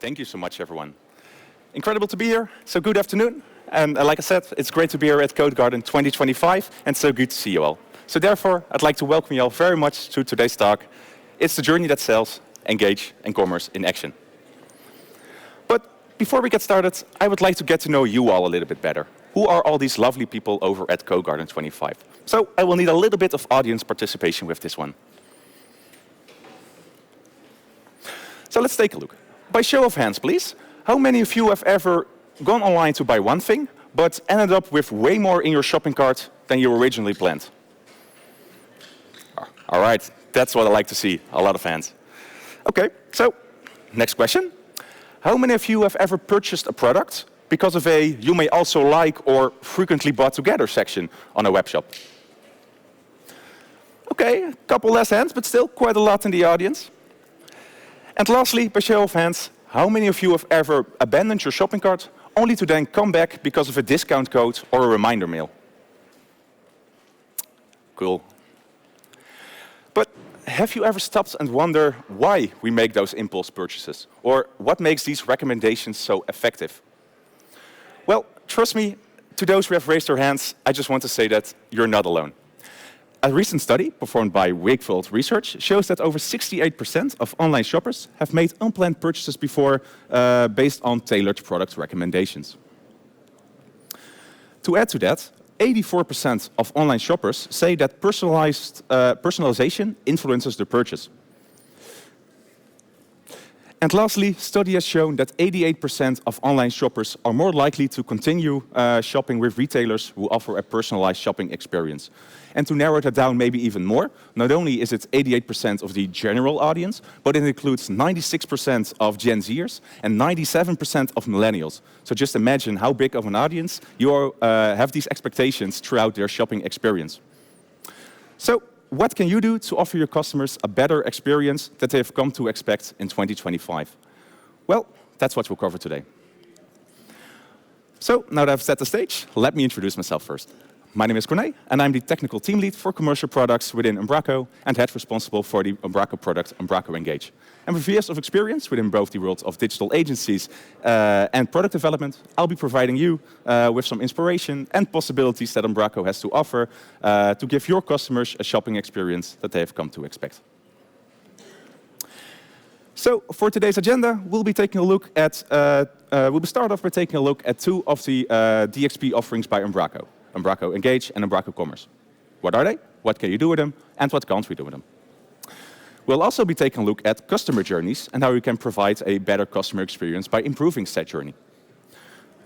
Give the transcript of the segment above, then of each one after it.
Thank you so much, everyone. Incredible to be here. So good afternoon. And like I said, it's great to be here at Codegarden 2025, and so good to see you all. So therefore, I'd like to welcome you all very much to today's talk. It's the journey that sells, engage, and commerce in action. But before we get started, I would like to get to know you all a little bit better. Who are all these lovely people over at Codegarden 25? So I will need a little bit of audience participation with this one. So let's take a look. By show of hands, please. How many of you have ever gone online to buy one thing, but ended up with way more in your shopping cart than you originally planned? All right, that's what I like to see, a lot of hands. Okay, so next question. How many of you have ever purchased a product because of a you may also like or frequently bought together section on a web shop? Okay, a couple less hands, but still quite a lot in the audience. And lastly, by show of hands, how many of you have ever abandoned your shopping cart only to then come back because of a discount code or a reminder mail? Cool. But have you ever stopped and wondered why we make those impulse purchases? Or what makes these recommendations so effective? Well, trust me, to those who have raised their hands, I just want to say that you're not alone. A recent study performed by Wakefield Research shows that over 68% of online shoppers have made unplanned purchases before based on tailored product recommendations. To add to that, 84% of online shoppers say that personalization influences their purchase. And lastly, study has shown that 88% of online shoppers are more likely to continue shopping with retailers who offer a personalized shopping experience. And to narrow that down maybe even more, not only is it 88% of the general audience, but it includes 96% of Gen Zers and 97% of millennials. So just imagine how big of an audience you have these expectations throughout their shopping experience. So what can you do to offer your customers a better experience that they have come to expect in 2025? Well, that's what we'll cover today. So now that I've set the stage, let me introduce myself first. My name is Corné, and I'm the technical team lead for commercial products within Umbraco and head responsible for the Umbraco product, Umbraco Engage. And with years of experience within both the world of digital agencies and product development, I'll be providing you with some inspiration and possibilities that Umbraco has to offer to give your customers a shopping experience that they have come to expect. So for today's agenda, we'll be taking a look at, we'll start off by taking a look at two of the DXP offerings by Umbraco. Umbraco Engage and Umbraco Commerce. What are they? What can you do with them? And what can't we do with them? We'll also be taking a look at customer journeys and how you can provide a better customer experience by improving said journey.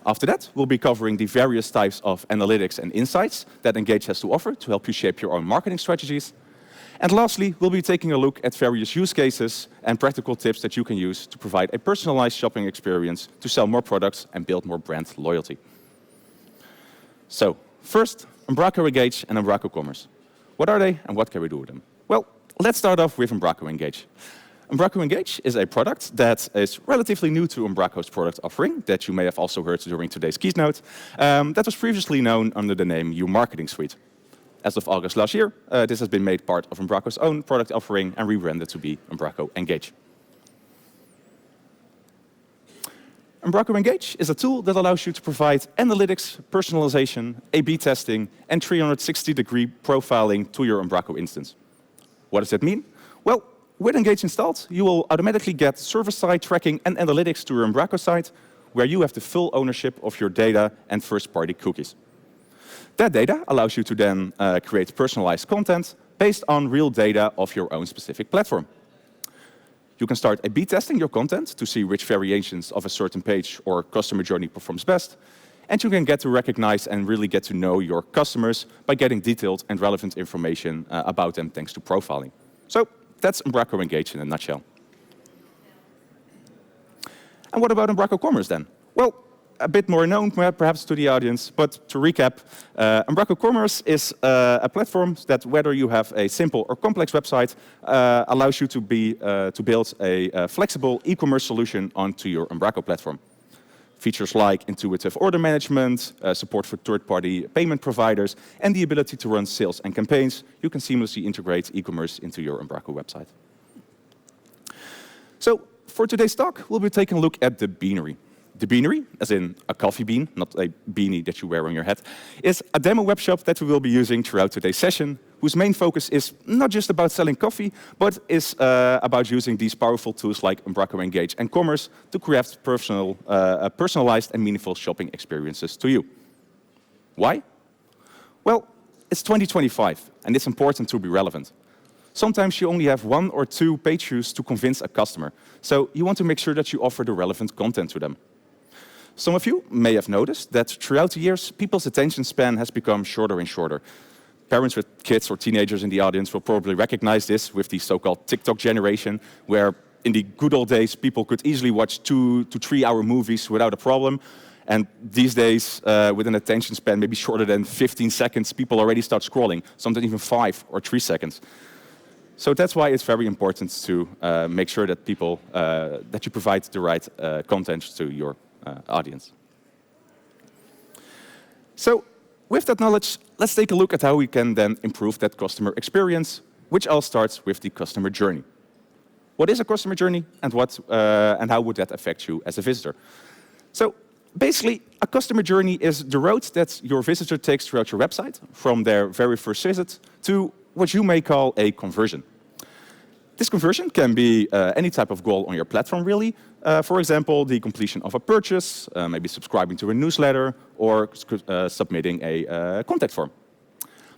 After that, we'll be covering the various types of analytics and insights that Engage has to offer to help you shape your own marketing strategies. And lastly, we'll be taking a look at various use cases and practical tips that you can use to provide a personalized shopping experience to sell more products and build more brand loyalty. So, first, Umbraco Engage and Umbraco Commerce. What are they and what can we do with them? Well, let's start off with Umbraco Engage. Umbraco Engage is a product that is relatively new to Umbraco's product offering that you may have also heard during today's keynote. That was previously known under the name U Marketing Suite. As of August last year, this has been made part of Umbraco's own product offering and rebranded to be Umbraco Engage. Umbraco Engage is a tool that allows you to provide analytics, personalization, A/B testing, and 360-degree profiling to your Umbraco instance. What does that mean? Well, with Engage installed, you will automatically get server-side tracking and analytics to your Umbraco site, where you have the full ownership of your data and first-party cookies. That data allows you to then create personalized content based on real data of your own specific platform. You can start A/B testing your content to see which variations of a certain page or customer journey performs best. And you can get to recognize and really get to know your customers by getting detailed and relevant information about them thanks to profiling. So that's Umbraco Engage in a nutshell. And what about Umbraco Commerce then? Well, a bit more known perhaps to the audience, but to recap, Umbraco Commerce is a platform that whether you have a simple or complex website, allows you to build a flexible e-commerce solution onto your Umbraco platform. Features like intuitive order management, support for third-party payment providers, and the ability to run sales and campaigns, you can seamlessly integrate e-commerce into your Umbraco website. So for today's talk, we'll be taking a look at the beanery. The beanery, as in a coffee bean, not a beanie that you wear on your head, is a demo web shop that we will be using throughout today's session, whose main focus is not just about selling coffee, but is about using these powerful tools like Umbraco Engage and Commerce to craft personalized and meaningful shopping experiences to you. Why? Well, it's 2025, and it's important to be relevant. Sometimes you only have 1 or 2 page views to convince a customer, so you want to make sure that you offer the relevant content to them. Some of you may have noticed that throughout the years, people's attention span has become shorter and shorter. Parents with kids or teenagers in the audience will probably recognize this with the so-called TikTok generation, where in the good old days, people could easily watch 2 to 3 hour movies without a problem. And these days, with an attention span maybe shorter than 15 seconds, people already start scrolling, sometimes even 5 or 3 seconds. So that's why it's very important to make sure that that you provide the right content to your audience. So with that knowledge, let's take a look at how we can then improve that customer experience, which all starts with the customer journey. What is a customer journey, and how would that affect you as a visitor? So basically, a customer journey is the road that your visitor takes throughout your website, from their very first visit to what you may call a conversion. This conversion can be any type of goal on your platform, really. For example, the completion of a purchase, maybe subscribing to a newsletter, or submitting a contact form.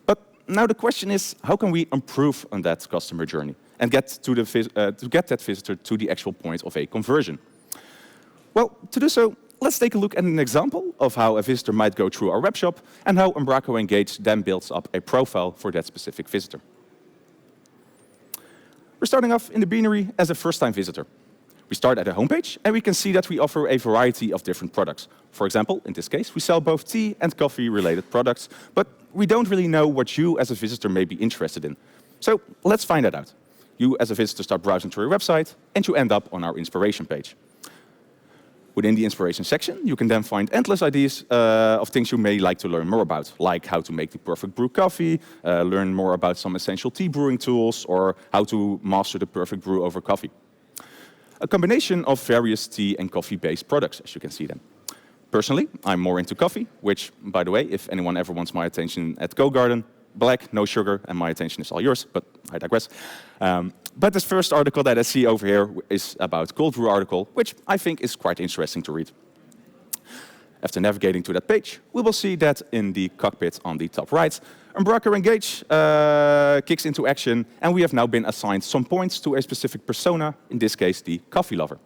But now the question is, how can we improve on that customer journey and get that visitor to the actual point of a conversion? Well, to do so, let's take a look at an example of how a visitor might go through our web shop and how Umbraco Engage then builds up a profile for that specific visitor. We're starting off in the beanery as a first-time visitor. We start at a homepage, and we can see that we offer a variety of different products. For example, in this case, we sell both tea and coffee-related products, but we don't really know what you as a visitor may be interested in. So let's find that out. You as a visitor start browsing through your website, and you end up on our inspiration page. Within the inspiration section, you can then find endless ideas of things you may like to learn more about, like how to make the perfect brew coffee, learn more about some essential tea brewing tools, or how to master the perfect brew over coffee. A combination of various tea and coffee-based products, as you can see then. Personally, I'm more into coffee, which, by the way, if anyone ever wants my attention at Codegarden, black, no sugar, and my attention is all yours, but I digress. But this first article that I see over here is about cold brew article, which I think is quite interesting to read. After navigating to that page, we will see that in the cockpit on the top right, Umbraco Engage kicks into action, and we have now been assigned some points to a specific persona, in this case the coffee lover.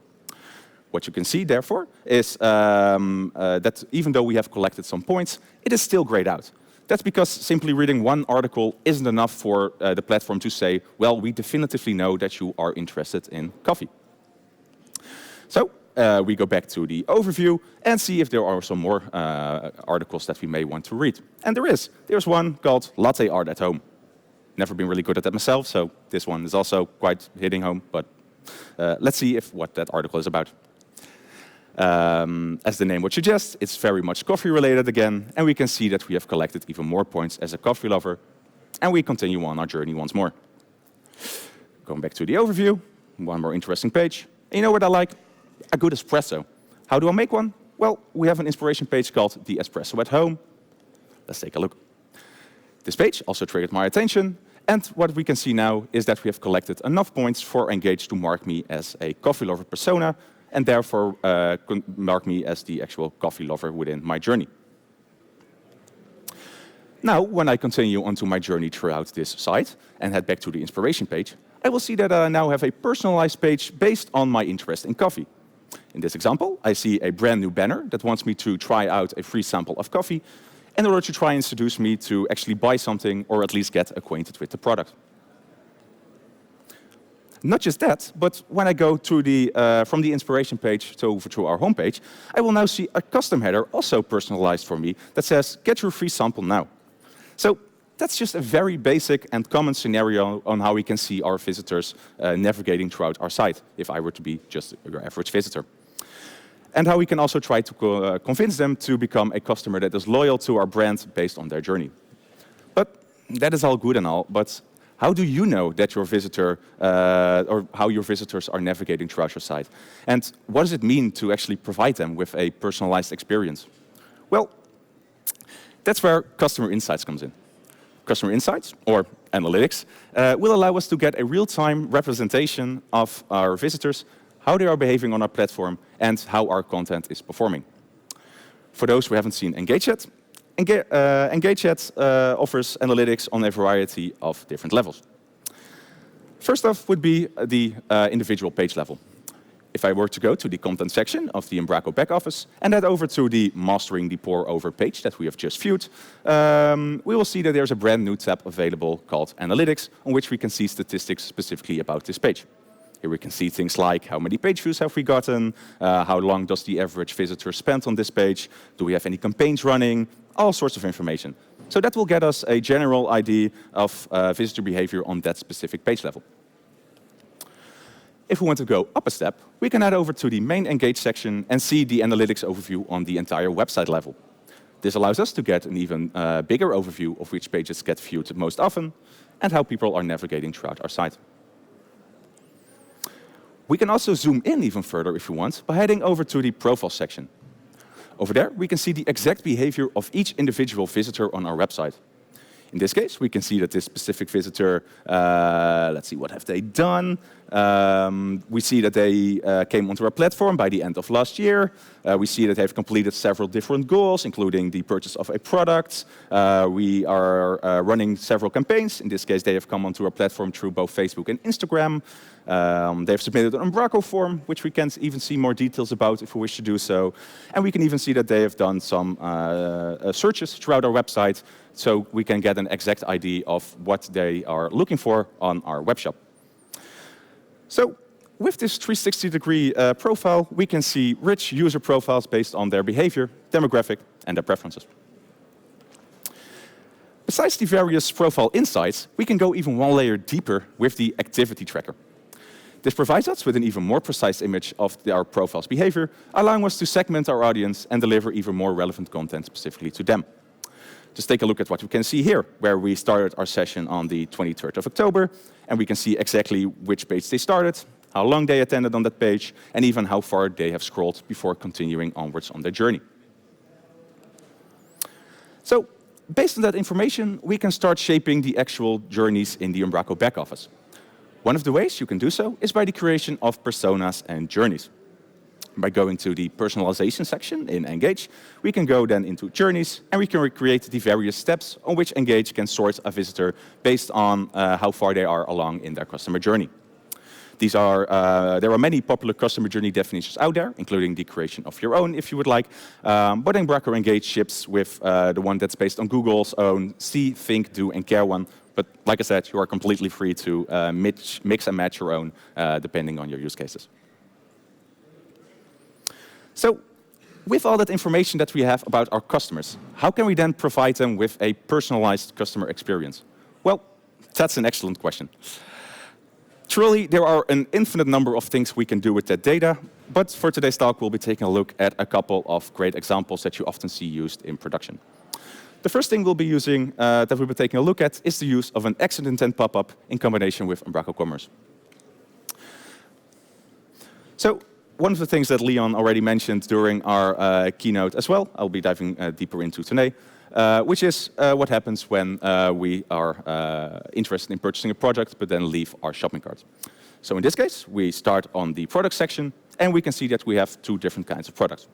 What you can see, therefore, is that even though we have collected some points, it is still grayed out. That's because simply reading one article isn't enough for the platform to say, well, we definitively know that you are interested in coffee. So we go back to the overview and see if there are some more articles that we may want to read. And there is. There's one called Latte Art at Home. Never been really good at that myself, so this one is also quite hitting home. But let's see what that article is about. As the name would suggest, it's very much coffee related again, and we can see that we have collected even more points as a coffee lover, and we continue on our journey once more. Going back to the overview, one more interesting page. And you know what I like? A good espresso. How do I make one? Well, we have an inspiration page called The Espresso at Home. Let's take a look. This page also triggered my attention, and what we can see now is that we have collected enough points for Engage to mark me as a coffee lover persona, and therefore mark me as the actual coffee lover within my journey. Now, when I continue onto my journey throughout this site and head back to the inspiration page, I will see that I now have a personalized page based on my interest in coffee. In this example, I see a brand new banner that wants me to try out a free sample of coffee in order to try and seduce me to actually buy something or at least get acquainted with the product. Not just that, but when I go to from the inspiration page over to our homepage, I will now see a custom header also personalized for me that says, get your free sample now. So that's just a very basic and common scenario on how we can see our visitors navigating throughout our site, if I were to be just your average visitor. And how we can also try to convince them to become a customer that is loyal to our brand based on their journey. But that is all good and all, but How do you know that your visitor or how your visitors are navigating throughout your site? And what does it mean to actually provide them with a personalized experience? Well, that's where customer insights comes in. Customer insights, or analytics, will allow us to get a real-time representation of our visitors, how they are behaving on our platform, and how our content is performing. For those who haven't seen Engage yet, Engage yet offers analytics on a variety of different levels. First off would be the individual page level. If I were to go to the content section of the Umbraco back office and head over to the Mastering the Pour-Over page that we have just viewed, we will see that there's a brand new tab available called Analytics, on which we can see statistics specifically about this page. Here we can see things like how many page views have we gotten, how long does the average visitor spend on this page, do we have any campaigns running, all sorts of information. So that will get us a general idea of visitor behavior on that specific page level. If we want to go up a step, we can head over to the main Engage section and see the analytics overview on the entire website level. This allows us to get an even bigger overview of which pages get viewed most often and how people are navigating throughout our site. We can also zoom in even further if we want by heading over to the Profile section. Over there, we can see the exact behavior of each individual visitor on our website. In this case, we can see that this specific visitor, let's see, what have they done? We see that they came onto our platform by the end of last year. We see that they've completed several different goals, including the purchase of a product. We are running several campaigns. In this case, they have come onto our platform through both Facebook and Instagram. They've submitted an Umbraco form, which we can even see more details about if we wish to do so. And we can even see that they have done some searches throughout our website, so we can get an exact idea of what they are looking for on our web shop. So with this 360-degree profile, we can see rich user profiles based on their behavior, demographic, and their preferences. Besides the various profile insights, we can go even one layer deeper with the activity tracker. This provides us with an even more precise image of our profile's behavior, allowing us to segment our audience and deliver even more relevant content specifically to them. Just take a look at what we can see here, where we started our session on the 23rd of October, and we can see exactly which page they started, how long they attended on that page, and even how far they have scrolled before continuing onwards on their journey. So, based on that information, we can start shaping the actual journeys in the Umbraco back office. One of the ways you can do so is by the creation of personas and journeys. By going to the personalization section in Engage, we can go then into journeys and we can recreate the various steps on which Engage can sort a visitor based on how far they are along in their customer journey. There are many popular customer journey definitions out there, including the creation of your own if you would like. But Umbraco Engage ships with the one that's based on Google's own See, Think, Do, and Care one. But like I said, you are completely free to mix and match your own depending on your use cases. So, with all that information that we have about our customers, how can we then provide them with a personalized customer experience? Well, that's an excellent question. Truly, there are an infinite number of things we can do with that data, but for today's talk, we'll be taking a look at a couple of great examples that you often see used in production. The first thing we'll be using, that we'll be taking a look at, is the use of an accident intent pop-up in combination with Umbraco Commerce. So, one of the things that Leon already mentioned during our keynote as well, I'll be diving deeper into today, which is what happens when we are interested in purchasing a product but then leave our shopping cart. So in this case, we start on the product section and we can see that we have two different kinds of products.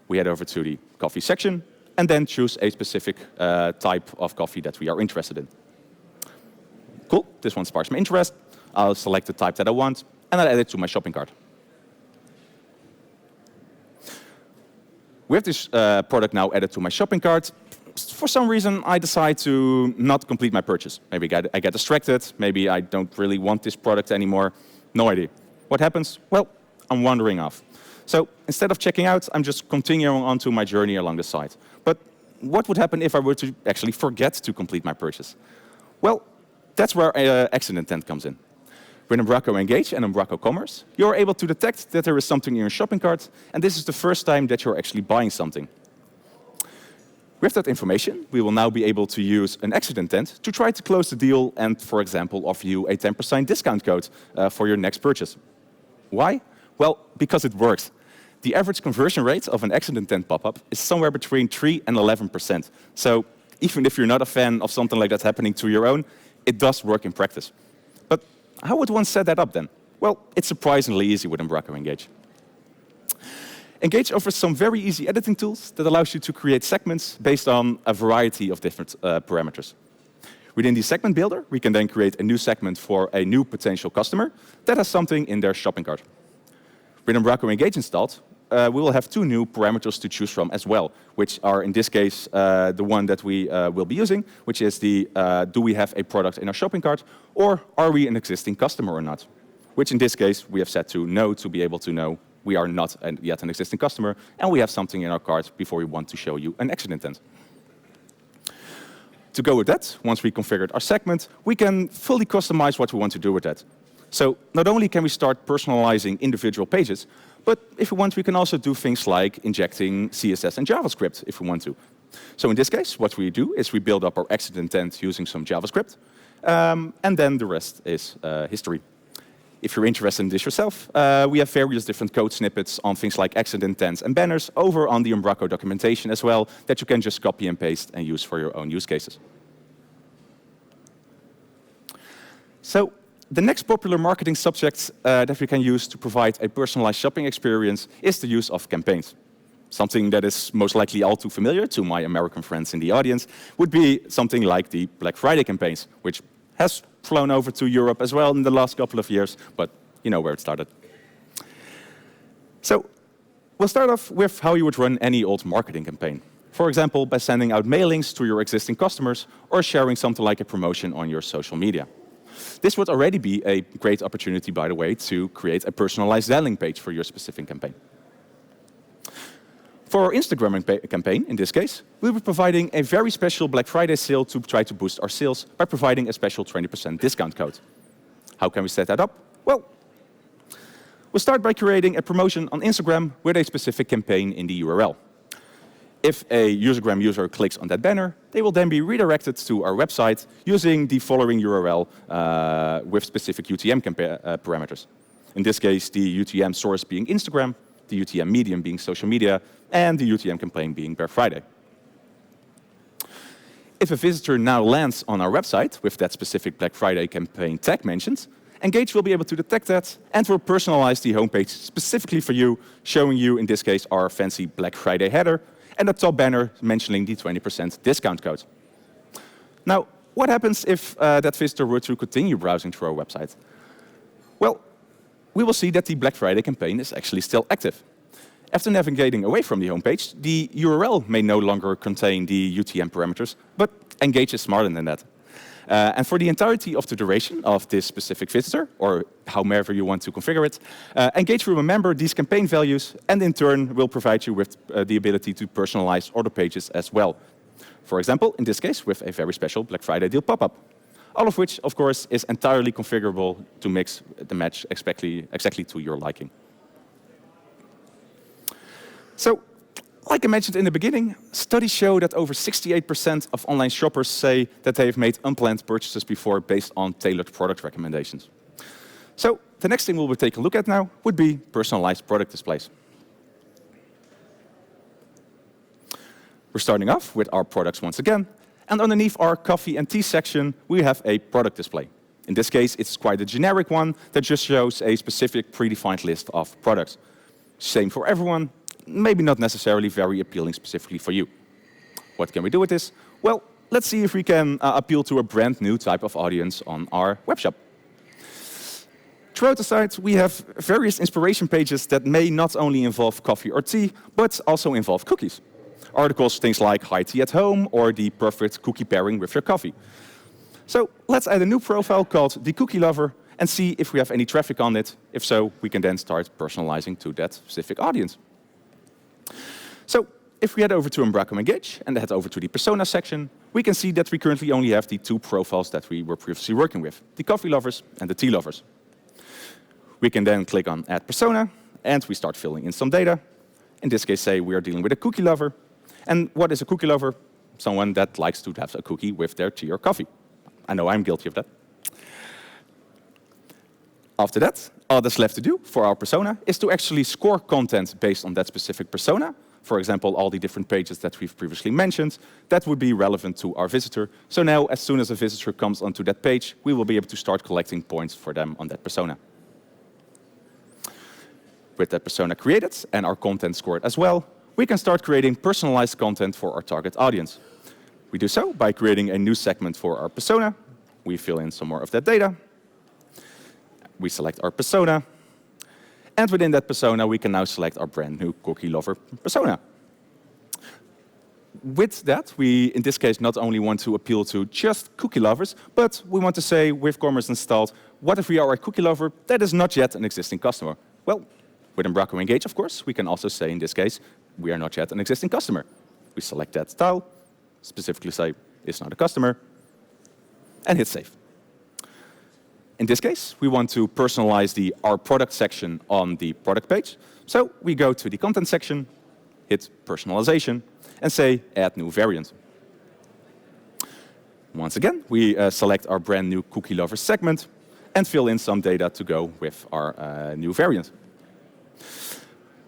We head over to the coffee section and then choose a specific type of coffee that we are interested in. Cool, this one sparks my interest. I'll select the type that I want and I'll add it to my shopping cart. We have this product now added to my shopping cart. For some reason, I decide to not complete my purchase. Maybe I get distracted. Maybe I don't really want this product anymore. No idea. What happens? Well, I'm wandering off. So instead of checking out, I'm just continuing on to my journey along the site. But what would happen if I were to actually forget to complete my purchase? Well, that's where accident intent comes in. With Umbraco Engage and Umbraco Commerce, you're able to detect that there is something in your shopping cart, and this is the first time that you're actually buying something. With that information, we will now be able to use an exit intent to try to close the deal and, for example, offer you a 10% discount code for your next purchase. Why? Well, because it works. The average conversion rate of an exit intent pop-up is somewhere between 3 and 11%. So even if you're not a fan of something like that happening to your own, it does work in practice. But how would one set that up then? Well, it's surprisingly easy with Umbraco Engage. Engage offers some very easy editing tools that allows you to create segments based on a variety of different parameters. Within the segment builder, we can then create a new segment for a new potential customer that has something in their shopping cart. With Umbraco Engage installed, we will have two new parameters to choose from as well, which are in this case the one that we will be using, which is the do we have a product in our shopping cart, or are we an existing customer or not? Which in this case we have set to no to be able to know we are not yet an existing customer and we have something in our cart before we want to show you an exit intent. To go with that, once we configured our segment, we can fully customize what we want to do with that. So not only can we start personalizing individual pages, but if we want, we can also do things like injecting CSS and JavaScript if we want to. So in this case, what we do is we build up our exit intent using some JavaScript, and then the rest is history. If you're interested in this yourself, we have various different code snippets on things like exit intents and banners over on the Umbraco documentation as well that you can just copy and paste and use for your own use cases. So the next popular marketing subject that we can use to provide a personalized shopping experience is the use of campaigns. Something that is most likely all too familiar to my American friends in the audience would be something like the Black Friday campaigns, which has flown over to Europe as well in the last couple of years, but you know where it started. So we'll start off with how you would run any old marketing campaign. For example, by sending out mailings to your existing customers or sharing something like a promotion on your social media. This would already be a great opportunity, by the way, to create a personalized landing page for your specific campaign. For our Instagram campaign, in this case, we were providing a very special Black Friday sale to try to boost our sales by providing a special 20% discount code. How can we set that up? Well, we'll start by creating a promotion on Instagram with a specific campaign in the URL. If a Usergram user clicks on that banner, they will then be redirected to our website using the following URL with specific UTM parameters. In this case, the UTM source being Instagram, the UTM medium being social media, and the UTM campaign being Black Friday. If a visitor now lands on our website with that specific Black Friday campaign tag mentioned, Engage will be able to detect that and will personalize the homepage specifically for you, showing you, in this case, our fancy Black Friday header and the top banner mentioning the 20% discount code. Now, what happens if that visitor were to continue browsing through our website? Well, we will see that the Black Friday campaign is actually still active. After navigating away from the homepage, the URL may no longer contain the UTM parameters, but Engage is smarter than that. And for the entirety of the duration of this specific visitor, or however you want to configure it, Engage will remember these campaign values and in turn will provide you with the ability to personalize other pages as well. For example, in this case, with a very special Black Friday deal pop-up. All of which, of course, is entirely configurable to mix the match exactly to your liking. So, like I mentioned in the beginning, studies show that over 68% of online shoppers say that they have made unplanned purchases before based on tailored product recommendations. So, the next thing we'll take a look at now would be personalized product displays. We're starting off with our products once again, and underneath our coffee and tea section, we have a product display. In this case, it's quite a generic one that just shows a specific predefined list of products. Same for everyone. Maybe not necessarily very appealing specifically for you. What can we do with this? Well, let's see if we can appeal to a brand new type of audience on our webshop. Throughout the site, we have various inspiration pages that may not only involve coffee or tea, but also involve cookies. Articles, things like high tea at home or the perfect cookie pairing with your coffee. So let's add a new profile called the Cookie Lover and see if we have any traffic on it. If so, we can then start personalizing to that specific audience. So if we head over to Umbraco Engage and head over to the persona section, we can see that we currently only have the two profiles that we were previously working with, the coffee lovers and the tea lovers. We can then click on Add Persona, and we start filling in some data. In this case, say we are dealing with a cookie lover. And what is a cookie lover? someone that likes to have a cookie with their tea or coffee. I know I'm guilty of that. After that, all that's left to do for our persona is to actually score content based on that specific persona. For example, all the different pages that we've previously mentioned, that would be relevant to our visitor. So now, as soon as a visitor comes onto that page, we will be able to start collecting points for them on that persona. With that persona created and our content scored as well, we can start creating personalized content for our target audience. We do so by creating a new segment for our persona. We fill in some more of that data. We select our persona. And within that persona, we can now select our brand new cookie lover persona. With that, we, in this case, not only want to appeal to just cookie lovers, but we want to say, with commerce installed, what if we are a cookie lover that is not yet an existing customer? Well, with Umbraco Engage, of course, we can also say, in this case, we are not yet an existing customer. We select that tile, specifically say, it's not a customer, and hit save. In this case, we want to personalize the Our Product section on the product page. So we go to the content section, hit personalization, and say add new variant. Once again, we select our brand new cookie lover segment and fill in some data to go with our new variant.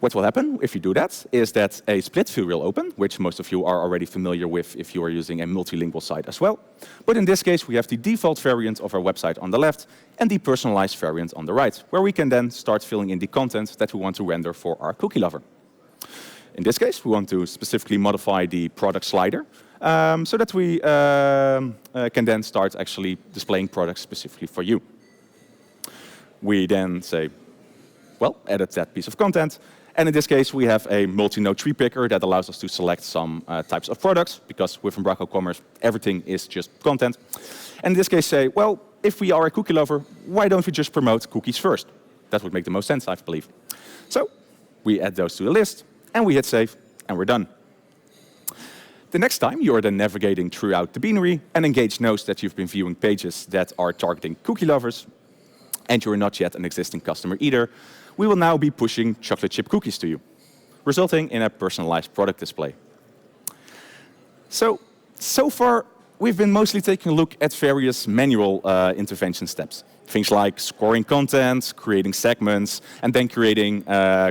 What will happen if you do that is that a split view will open, which most of you are already familiar with if you are using a multilingual site as well. But in this case, we have the default variant of our website on the left and the personalized variant on the right, where we can then start filling in the content that we want to render for our cookie lover. In this case, we want to specifically modify the product slider so that we can then start actually displaying products specifically for you. We then say, well, edit that piece of content. And in this case, we have a multi-node tree picker that allows us to select some types of products, because with Umbraco Commerce, everything is just content. And in this case, say, well, if we are a cookie lover, why don't we just promote cookies first? That would make the most sense, I believe. So we add those to the list, and we hit save, and we're done. The next time you are then navigating throughout the beanery, and Engage knows that you've been viewing pages that are targeting cookie lovers, and you're not yet an existing customer either, we will now be pushing chocolate chip cookies to you, resulting in a personalized product display. So far, we've been mostly taking a look at various manual intervention steps. Things like scoring content, creating segments, and then creating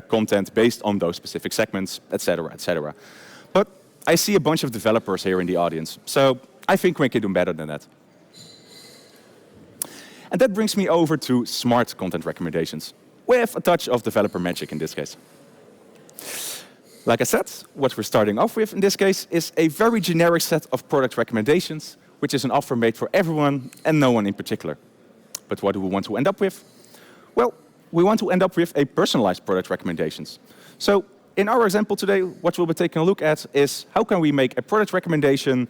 content based on those specific segments, etc., etc. But I see a bunch of developers here in the audience, so I think we can do better than that. And that brings me over to smart content recommendations, with a touch of developer magic in this case. Like I said, what we're starting off with in this case is a very generic set of product recommendations, which is an offer made for everyone and no one in particular. But what do we want to end up with? Well, we want to end up with a personalized product recommendations. So in our example today, what we'll be taking a look at is how can we make a product recommendation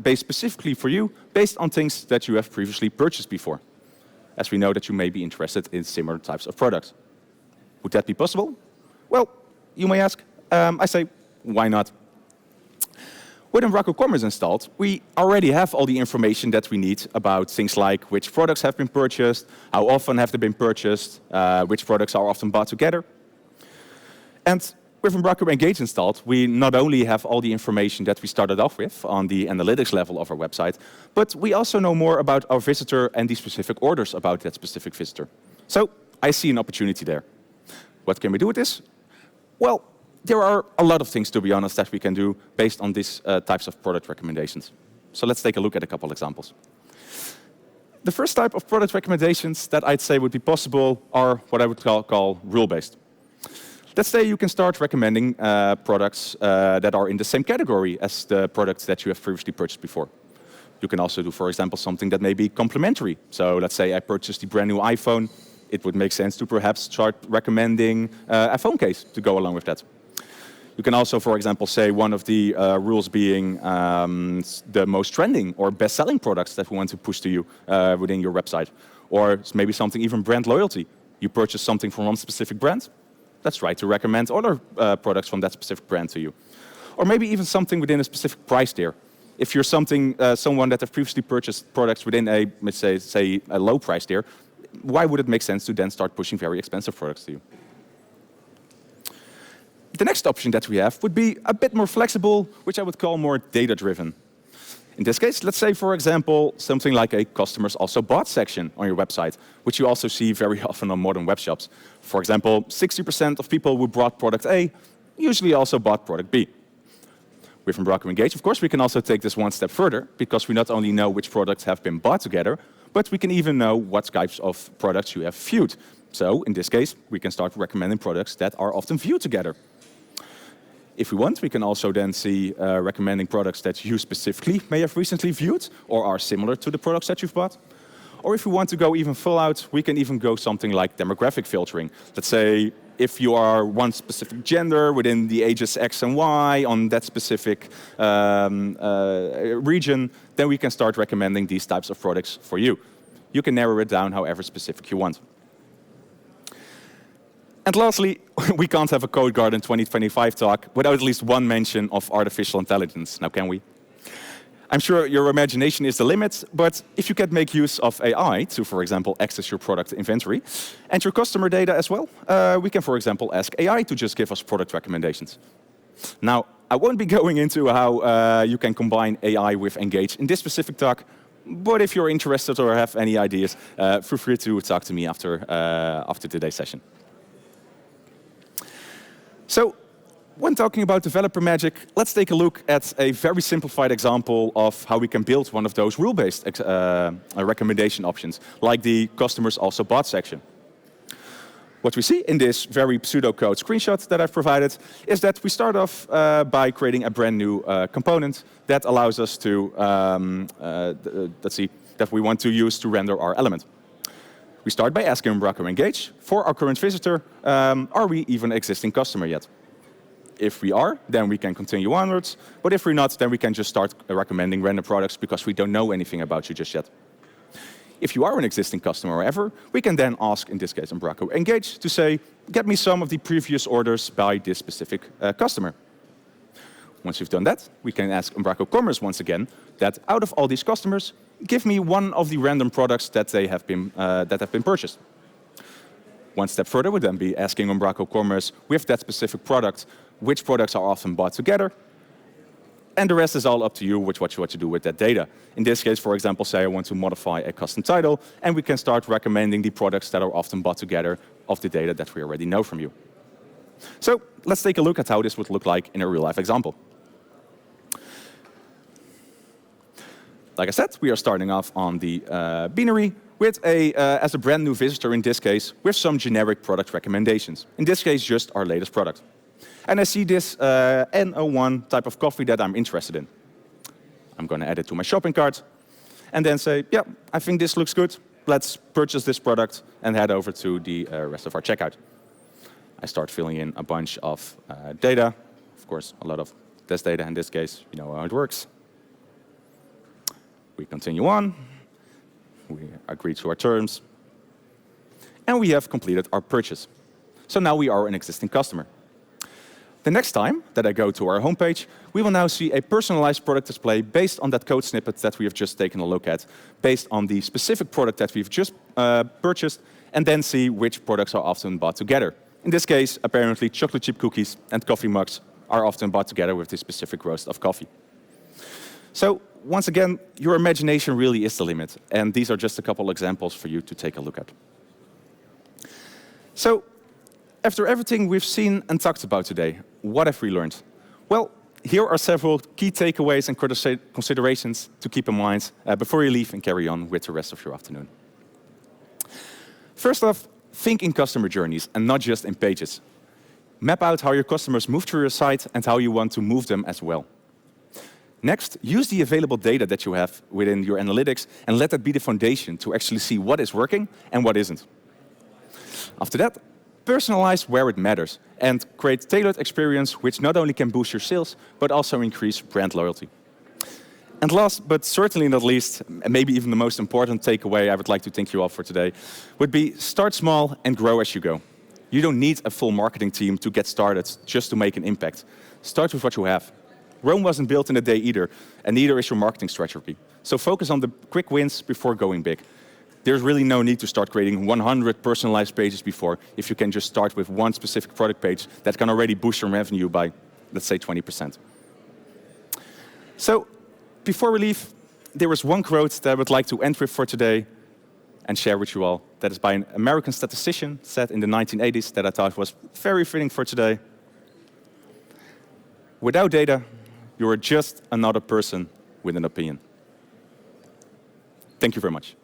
based specifically for you, based on things that you have previously purchased before, as we know that you may be interested in similar types of products. Would that be possible? Well, you may ask. I say, why not? With Umbraco Commerce installed, we already have all the information that we need about things like which products have been purchased, how often have they been purchased, which products are often bought together. And with Umbraco Engage installed, we not only have all the information that we started off with on the analytics level of our website, but we also know more about our visitor and the specific orders about that specific visitor. So I see an opportunity there. What can we do with this? Well, there are a lot of things, to be honest, that we can do based on these types of product recommendations. So let's take a look at a couple examples. The first type of product recommendations that I'd say would be possible are what I would call rule-based. Let's say you can start recommending products that are in the same category as the products that you have previously purchased before. You can also do, for example, something that may be complementary. So let's say I purchased the brand new iPhone. It would make sense to perhaps start recommending a phone case to go along with that. You can also, for example, say one of the rules being the most trending or best-selling products that we want to push to you within your website. Or maybe something even brand loyalty. You purchase something from one specific brand. Let's try to recommend other products from that specific brand to you. Or maybe even something within a specific price tier. If you're someone that have previously purchased products within a, let's say a low price tier, why would it make sense to then start pushing very expensive products to you? The next option that we have would be a bit more flexible, which I would call more data-driven. In this case, let's say, for example, something like a customers also bought section on your website, which you also see very often on modern web shops. For example, 60% of people who bought product A usually also bought product B. With Umbraco Engage, of course, we can also take this one step further, because we not only know which products have been bought together, but we can even know what types of products you have viewed. So, in this case, we can start recommending products that are often viewed together. If we want, we can also then see recommending products that you specifically may have recently viewed or are similar to the products that you've bought. Or if we want to go even full out, we can even go something like demographic filtering. Let's say if you are one specific gender within the ages X and Y on that specific region, then we can start recommending these types of products for you. You can narrow it down however specific you want. And lastly, we can't have a Codegarden 2025 talk without at least one mention of artificial intelligence, now can we? I'm sure your imagination is the limit, but if you can make use of AI to, for example, access your product inventory and your customer data as well, we can, for example, ask AI to just give us product recommendations. Now, I won't be going into how you can combine AI with Engage in this specific talk, but if you're interested or have any ideas, feel free to talk to me after today's session. So, when talking about developer magic, let's take a look at a very simplified example of how we can build one of those rule-based recommendation options, like the customers also bought section. What we see in this very pseudocode screenshot that I've provided is that we start off by creating a brand new component that allows us to, that we want to use to render our element. We start by asking Umbraco Engage, for our current visitor, are we even an existing customer yet? If we are, then we can continue onwards. But if we're not, then we can just start recommending random products because we don't know anything about you just yet. If you are an existing customer, however, we can then ask, in this case, Umbraco Engage to say, get me some of the previous orders by this specific customer. Once we've done that, we can ask Umbraco Commerce once again that out of all these customers, give me one of the random products that they have been purchased. One step further would then be asking Umbraco Commerce with that specific product, which products are often bought together, and the rest is all up to you with what you do with that data. In this case, for example, say I want to modify a custom title, and we can start recommending the products that are often bought together of the data that we already know from you. So let's take a look at how this would look like in a real-life example. Like I said, we are starting off on the binary with as a brand new visitor in this case, with some generic product recommendations. In this case, just our latest product. And I see this N01 type of coffee that I'm interested in. I'm going to add it to my shopping cart and then say, yeah, I think this looks good. Let's purchase this product and head over to the rest of our checkout. I start filling in a bunch of data. Of course, a lot of test data in this case. You know how it works. We continue on. We agree to our terms. And we have completed our purchase. So now we are an existing customer. The next time that I go to our homepage, we will now see a personalized product display based on that code snippet that we have just taken a look at, based on the specific product that we've just purchased, and then see which products are often bought together. In this case, apparently chocolate chip cookies and coffee mugs are often bought together with this specific roast of coffee. So once again, your imagination really is the limit, and these are just a couple examples for you to take a look at. So, after everything we've seen and talked about today, what have we learned? Well, here are several key takeaways and considerations to keep in mind before you leave and carry on with the rest of your afternoon. First off, think in customer journeys and not just in pages. Map out how your customers move through your site and how you want to move them as well. Next, use the available data that you have within your analytics and let that be the foundation to actually see what is working and what isn't. After that, personalize where it matters and create tailored experience which not only can boost your sales, but also increase brand loyalty. And last, but certainly not least, and maybe even the most important takeaway I would like to thank you all for today, would be start small and grow as you go. You don't need a full marketing team to get started just to make an impact. Start with what you have. Rome wasn't built in a day either, and neither is your marketing strategy. So focus on the quick wins before going big. there's really no need to start creating 100 personalized pages before if you can just start with one specific product page that can already boost your revenue by, let's say, 20%. So before we leave, there was one quote that I would like to end with for today and share with you all. That is by an American statistician said in the 1980s that I thought was very fitting for today. Without data, you are just another person with an opinion. Thank you very much.